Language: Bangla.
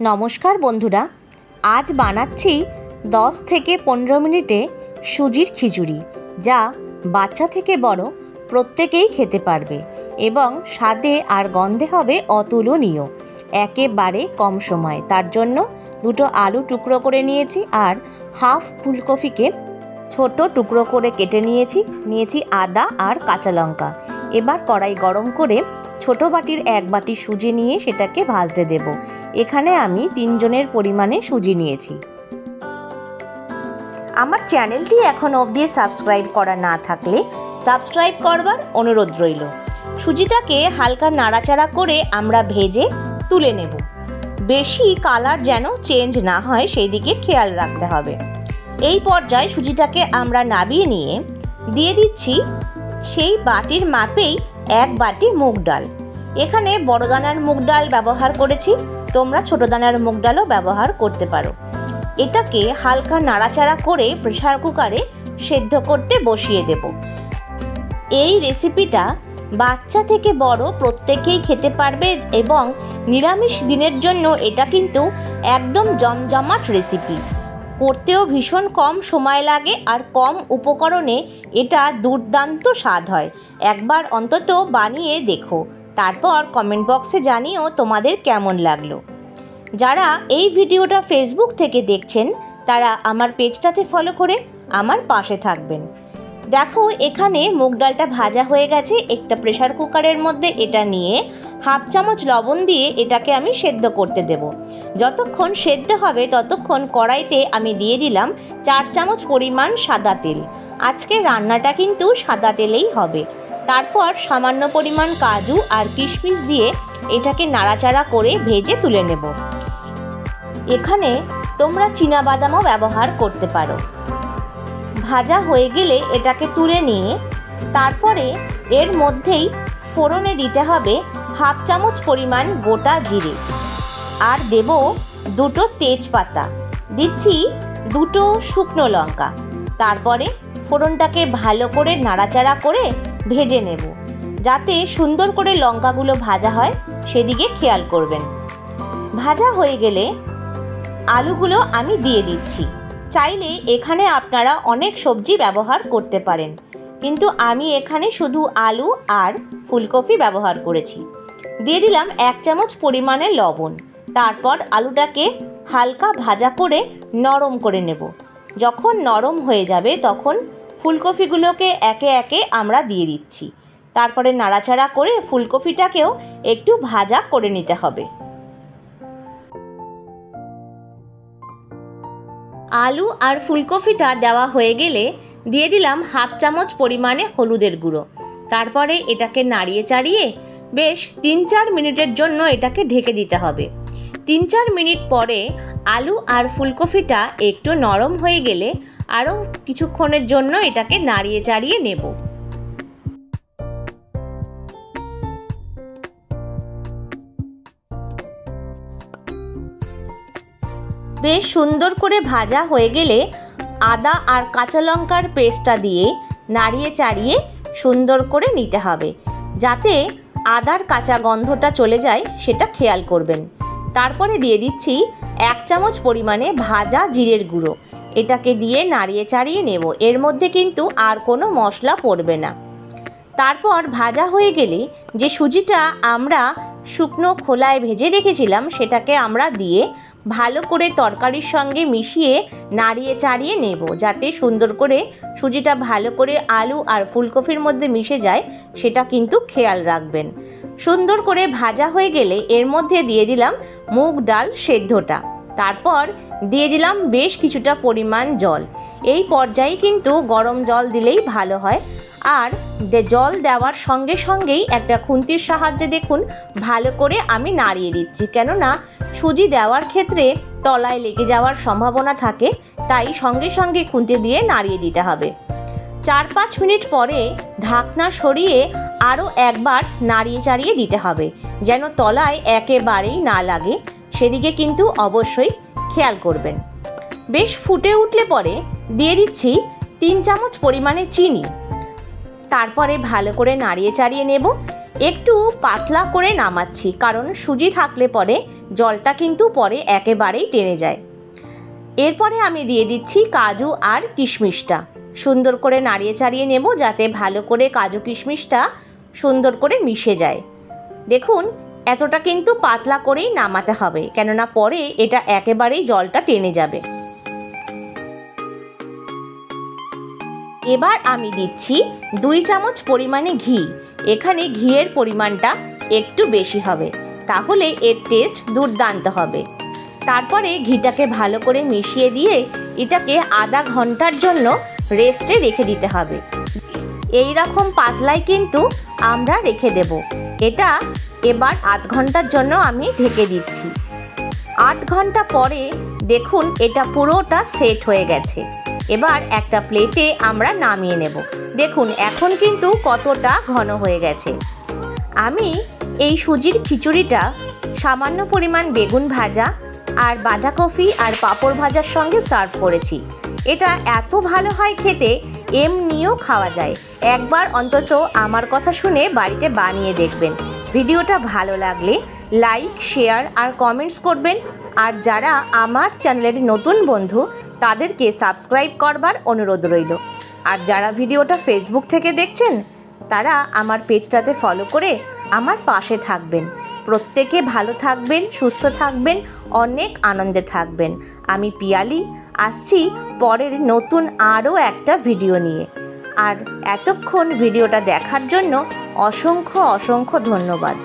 নমস্কার বন্ধুরা, আজ বানাচ্ছি 10 থেকে 15 মিনিটে সুজির খিচুড়ি, যা বাচ্চা থেকে বড় প্রত্যেকেই খেতে পারবে এবং স্বাদে আর গন্ধে হবে অতুলনীয়। একেবারে কম সময়ে। তার জন্য দুটো আলু টুকরো করে নিয়েছি আর হাফ ফুলকপিকে ছোট টুকরো করে কেটে নিয়েছি আদা আর কাঁচা লঙ্কা। এবার কড়াই গরম করে ছোট বাটির 1 বাটি সুজি নিয়ে সেটাকে ভাজতে দেব। এখানে আমি 3 জনের পরিমাণে সুজি নিয়েছি। আমার চ্যানেলটি এখনো অবধি সাবস্ক্রাইব করা না থাকলে সাবস্ক্রাইব করবার অনুরোধ রইল। সুজিটাকে হালকা নাড়াচাড়া করে আমরা ভেজে তুলে নেব। বেশি কালার যেন চেঞ্জ না হয় সেই দিকে খেয়াল রাখতে হবে। এই পর্যায়ে সুজিটাকে আমরা নাবিয়ে নিয়ে দিয়ে দিচ্ছি সেই বাটির মাপেই 1 বাটি মুগ ডাল। এখানে বড় দানার মুগ ডাল ব্যবহার করেছি, তোমরা ছোট দানার মুগ ডালও ব্যবহার করতে পারো। এটাকে হালকা নাড়াচাড়া করে প্রেসার কুকারে সেদ্ধ করতে বসিয়ে দেব। এই রেসিপিটা বাচ্চা থেকে বড় প্রত্যেকেই খেতে পারবে এবং নিরামিষ দিনের জন্য এটা কিন্তু একদম জমজমাট রেসিপি। করতেও ভীষণ কম সময় লাগে আর কম উপকরণে এটা দুর্দান্ত স্বাদ হয়। একবার অন্তত বানিয়ে দেখো, তারপর কমেন্ট বক্সে জানিও তোমাদের কেমন লাগলো। যারা এই ভিডিওটা ফেসবুক থেকে দেখছেন তারা আমার পেজটাতে ফলো করে আমার পাশে থাকবেন। দেখো, এখানে মুগ ডালটা ভাজা হয়ে গেছে। একটা প্রেসার কুকারের মধ্যে এটা নিয়ে হাফ চামচ লবণ দিয়ে এটাকে আমি সেদ্ধ করতে দেব। যতক্ষণ সেদ্ধ হবে ততক্ষণ কড়াইতে আমি দিয়ে দিলাম 4 চামচ পরিমাণ সাদা তেল। আজকে রান্নাটা কিন্তু সাদা তেলেই হবে। তারপর সামান্য পরিমাণ কাজু আর কিশমিশ দিয়ে এটাকে নাড়াচাড়া করে ভেজে তুলে নেব। এখানে তোমরা চীনা বাদামও ব্যবহার করতে পারো। ভাজা হয়ে গেলে এটাকে তুলে নিয়ে তারপরে এর মধ্যেই ফোড়নে দিতে হবে হাফ চামচ পরিমাণ গোটা জিরে আর দেব 2টো তেজপাতা, দিচ্ছি 2টো শুকনো লঙ্কা। তারপরে ফোড়নটাকে ভালো করে নাড়াচাড়া করে ভেজে নেব, যাতে সুন্দর করে লঙ্কাগুলো ভাজা হয় সেদিকে খেয়াল করবেন। ভাজা হয়ে গেলে আলুগুলো আমি দিয়ে দিচ্ছি। চাইলে এখানে আপনারা অনেক সবজি ব্যবহার করতে পারেন, কিন্তু আমি এখানে শুধু আলু আর ফুলকপি ব্যবহার করেছি। দিয়ে দিলাম 1 চামচ পরিমাণে লবণ। তারপর আলুটাকে হালকা ভাজা করে নরম করে নেব। যখন নরম হয়ে যাবে তখন ফুলকপিগুলোকে একে একে আমরা দিয়ে দিচ্ছি। তারপরে নাড়াচাড়া করে ফুলকপিটাকেও একটু ভাজা করে নিতে হবে। আলু আর ফুলকপিটা দেওয়া হয়ে গেলে দিয়ে দিলাম হাফ চামচ পরিমাণে হলুদের গুঁড়ো। তারপরে এটাকে নাড়িয়ে চাড়িয়ে বেশ 3-4 মিনিটের জন্য এটাকে ঢেকে দিতে হবে। 3-4 মিনিট পরে আলু আর ফুলকপিটা একটু নরম হয়ে গেলে আরও কিছুক্ষণের জন্য এটাকে নাড়িয়ে চাড়িয়ে নেব। বেশ সুন্দর করে ভাজা হয়ে গেলে আদা আর কাঁচা লঙ্কার পেস্টটা দিয়ে নাড়িয়ে চাড়িয়ে সুন্দর করে নিতে হবে, যাতে আদার কাঁচা গন্ধটা চলে যায় সেটা খেয়াল করবেন। তারপরে দিয়ে দিচ্ছি 1 চামচ পরিমাণে ভাজা জিরের গুঁড়ো। এটাকে দিয়ে নাড়িয়ে চাড়িয়ে নেব। এর মধ্যে কিন্তু আর কোনো মশলা পড়বে না। তারপর ভাজা হয়ে গেলে যে সুজিটা আমরা শুকনো খোলায় ভেজে রেখেছিলাম সেটাকে আমরা দিয়ে ভালো করে তরকারির সঙ্গে মিশিয়ে নাড়িয়ে চাড়িয়ে নেব, যাতে সুন্দর করে সুজিটা ভালো করে আলু আর ফুলকপির মধ্যে মিশে যায় সেটা কিন্তু খেয়াল রাখবেন। সুন্দর করে ভাজা হয়ে গেলে এর মধ্যে দিয়ে দিলাম মুগ ডাল সেদ্ধটা। তারপর দিয়ে দিলাম বেশ কিছুটা পরিমাণ জল। এই পর্যায়ে কিন্তু গরম জল দিলেই ভালো হয়। আর জল দেওয়ার সঙ্গে সঙ্গেই একটা খুন্তির সাহায্যে দেখুন ভালো করে আমি নাড়িয়ে দিচ্ছি, কেননা সুজি দেওয়ার ক্ষেত্রে তলায় লেগে যাওয়ার সম্ভাবনা থাকে, তাই সঙ্গে সঙ্গে খুন্তি দিয়ে নাড়িয়ে দিতে হবে। 4-5 মিনিট পরে ঢাকনা সরিয়ে আরও একবার নাড়িয়ে চাড়িয়ে দিতে হবে, যেন তলায় একেবারেই না লাগে। সেদিকে কিন্তু অবশ্যই খেয়াল করবেন। বেশ ফুটে উঠলে পরে দিয়ে দিচ্ছি 3 চামচ পরিমাণে চিনি। তারপরে ভালো করে নাড়িয়ে চাড়িয়ে নেব। একটু পাতলা করে নামাচ্ছি, কারণ সুজি থাকলে পরে জলটা কিন্তু পরে একেবারেই টেনে যায়। এরপরে আমি দিয়ে দিচ্ছি কাজু আর কিশমিশটা। সুন্দর করে নাড়িয়ে চাড়িয়ে নেব যাতে ভালো করে কাজু কিশমিশটা সুন্দর করে মিশে যায়। দেখুন এতটা কিন্তু পাতলা করেই নামাতে হবে, কেননা পরে এটা একেবারেই জলটা টেনে যাবে। এবার আমি দিচ্ছি 2 চামচ পরিমাণে ঘি। এখানে ঘিয়ের পরিমাণটা একটু বেশি হবে, তাহলে এর টেস্ট দুর্দান্ত হবে। তারপরে ঘিটাকে ভালো করে মিশিয়ে দিয়ে এটাকে আধা ঘন্টার জন্য রেস্টে রেখে দিতে হবে। এই রকম পাতলায় কিন্তু আমরা রেখে দেব এটা। এবার আধ ঘন্টার জন্য আমি ঢেকে দিচ্ছি। 8 ঘন্টা পরে দেখুন এটা পুরোটা সেট হয়ে গেছে। এবার একটা প্লেটে আমরা নামিয়ে নেব। দেখুন এখন কিন্তু কতটা ঘন হয়ে গেছে। আমি এই সুজির খিচুড়িটা সামান্য পরিমাণ বেগুন ভাজা আর বাঁধাকপি আর পাঁপড় ভাজার সঙ্গে সার্ভ করেছি। এটা এত ভালো হয় খেতে, এমনিও খাওয়া যায়। একবার অন্তত আমার কথা শুনে বাড়িতে বানিয়ে দেখবেন। ভিডিওটা ভালো লাগলে লাইক, শেয়ার আর কমেন্টস করবেন। আর যারা আমার চ্যানেলের নতুন বন্ধু তাদেরকে সাবস্ক্রাইব করবার অনুরোধ রইল। আর যারা ভিডিওটা ফেসবুক থেকে দেখছেন তারা আমার পেজটাতে ফলো করে আমার পাশে থাকবেন। প্রত্যেকে ভালো থাকবেন, সুস্থ থাকবেন, অনেক আনন্দে থাকবেন। আমি পিয়ালি আসছি পরের নতুন আরও একটা ভিডিও নিয়ে। আর এতক্ষণ ভিডিওটা দেখার জন্য অসংখ্য ধন্যবাদ।